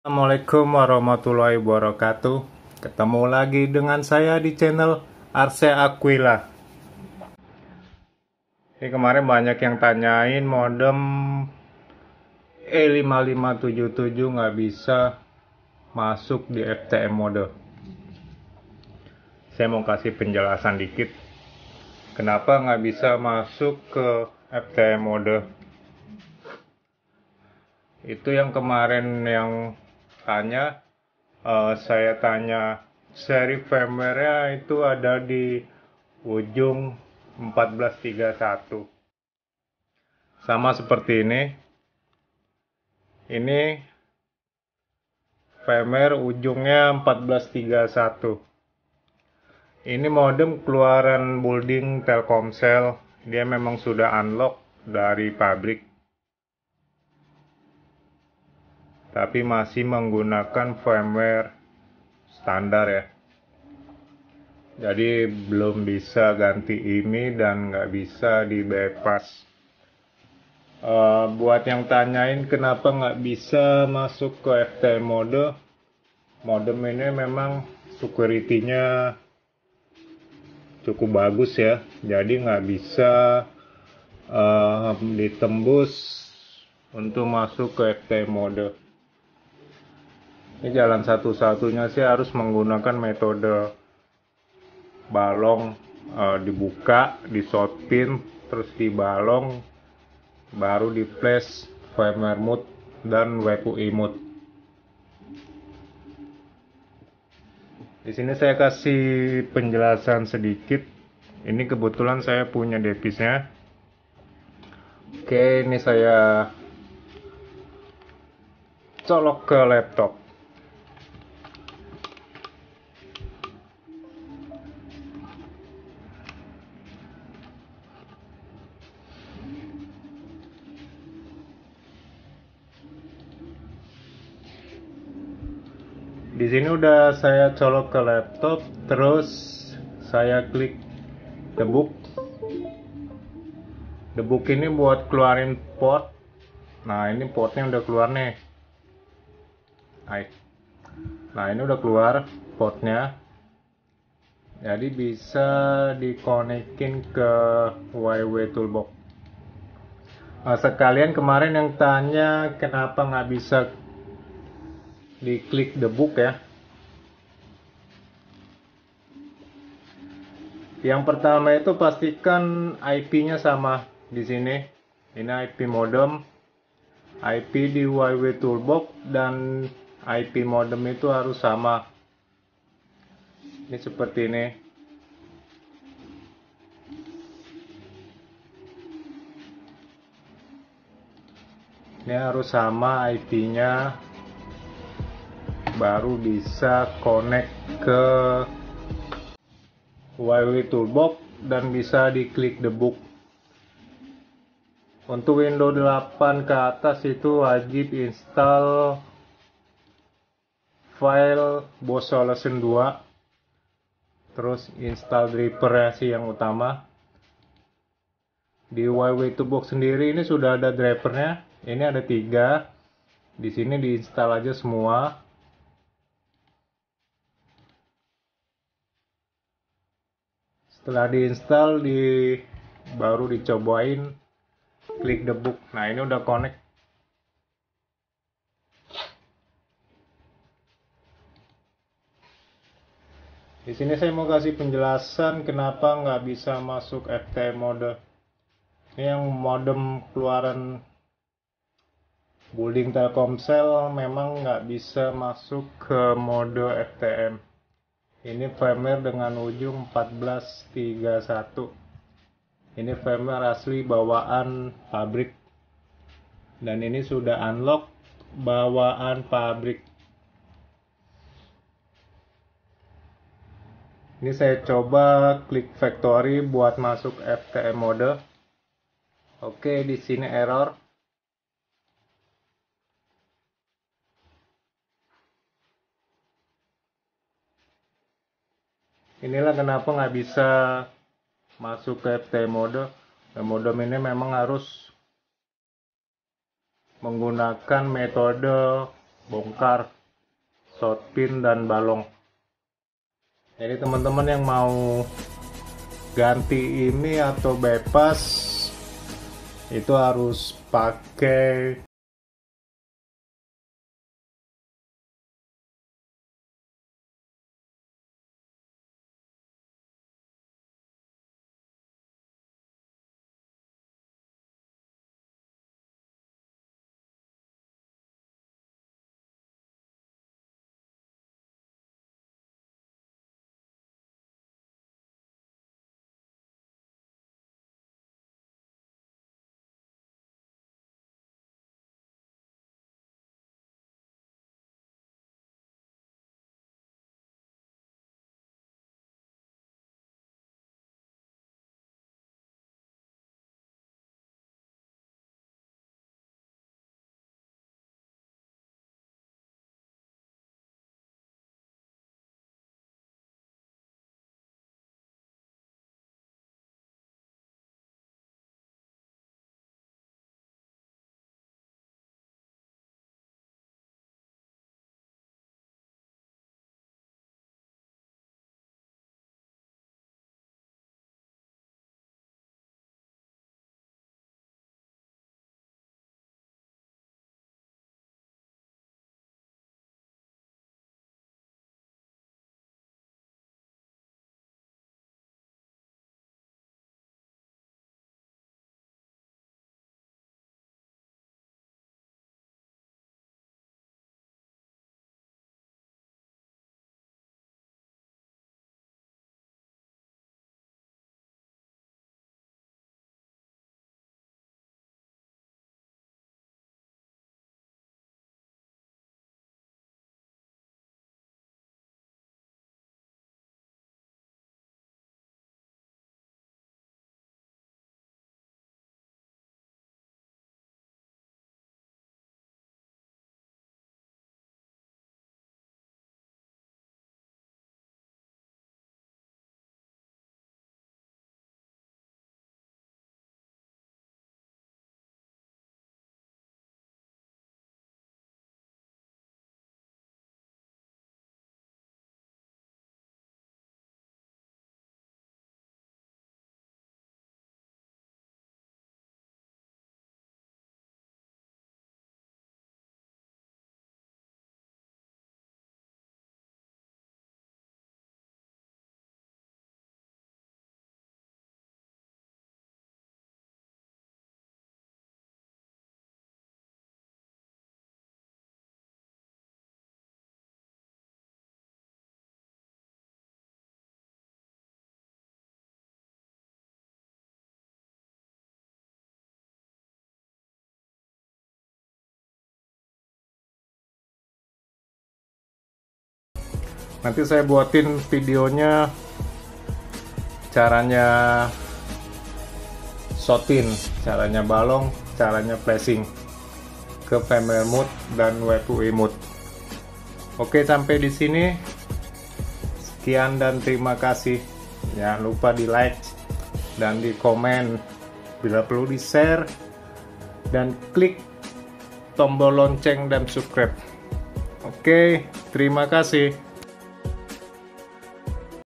Assalamualaikum warahmatullahi wabarakatuh. Ketemu lagi dengan saya di channel Arse Aquila. Ini kemarin banyak yang tanyain modem E5577 nggak bisa masuk di FTM mode. Saya mau kasih penjelasan dikit. Kenapa nggak bisa masuk ke FTM mode? Itu yang kemarin yang tanya, saya tanya seri firmware-nya itu ada di ujung 1431. Sama seperti ini. Ini firmware ujungnya 1431. Ini modem keluaran building Telkomsel. Dia memang sudah unlock dari pabrik, tapi masih menggunakan firmware standar ya. Jadi belum bisa ganti IMEI dan nggak bisa di bypass. Buat yang tanyain kenapa nggak bisa masuk ke FTM mode, modem ini memang security-nya cukup bagus ya. Jadi nggak bisa ditembus untuk masuk ke FTM mode. Ini jalan satu-satunya sih harus menggunakan metode balong, dibuka, di short pin, terus dibalong, baru di flash firmware mode dan WPUI mode. Di sini saya kasih penjelasan sedikit. Ini kebetulan saya punya device-nya. Oke, ini saya colok ke laptop. Di sini udah saya colok ke laptop, terus saya klik debug. Debug ini buat keluarin port. Nah, ini portnya udah keluar nih. Nah, ini udah keluar portnya. Jadi bisa dikonekin ke YW Toolbox. Nah, sekalian kemarin yang tanya kenapa nggak bisa diklik debug ya. Yang pertama itu pastikan IP-nya sama di sini. Ini IP modem, IP di YW Toolbox dan IP modem itu harus sama. Ini seperti ini. Ini harus sama IP-nya, baru bisa connect ke YW Toolbox dan bisa diklik debug. Untuk Windows 8 ke atas itu wajib install file BOS Solution 2, terus install driver sih yang utama. Di YW Toolbox sendiri ini sudah ada drivernya. Ini ada 3. Di sini diinstal aja semua. Setelah diinstal, baru dicobain klik debug. Nah, ini udah connect. Di sini saya mau kasih penjelasan kenapa nggak bisa masuk FTM mode. Ini yang modem keluaran building Telkomsel memang nggak bisa masuk ke mode FTM. Ini firmware dengan ujung 1431. Ini firmware asli bawaan pabrik. Dan ini sudah unlock bawaan pabrik. Ini saya coba klik factory buat masuk FTM mode. Oke, di sini error. Inilah kenapa nggak bisa masuk ke FTM mode. Modem ini memang harus menggunakan metode bongkar shot pin dan balong. Jadi teman-teman yang mau ganti ini atau bypass itu harus pakai nanti saya buatin videonya caranya shotin, caranya balong, caranya flashing ke family mode dan WPUI mode. Oke, sampai di sini. Sekian dan terima kasih. Jangan lupa di like dan di komen, bila perlu di share dan klik tombol lonceng dan subscribe. Oke, terima kasih.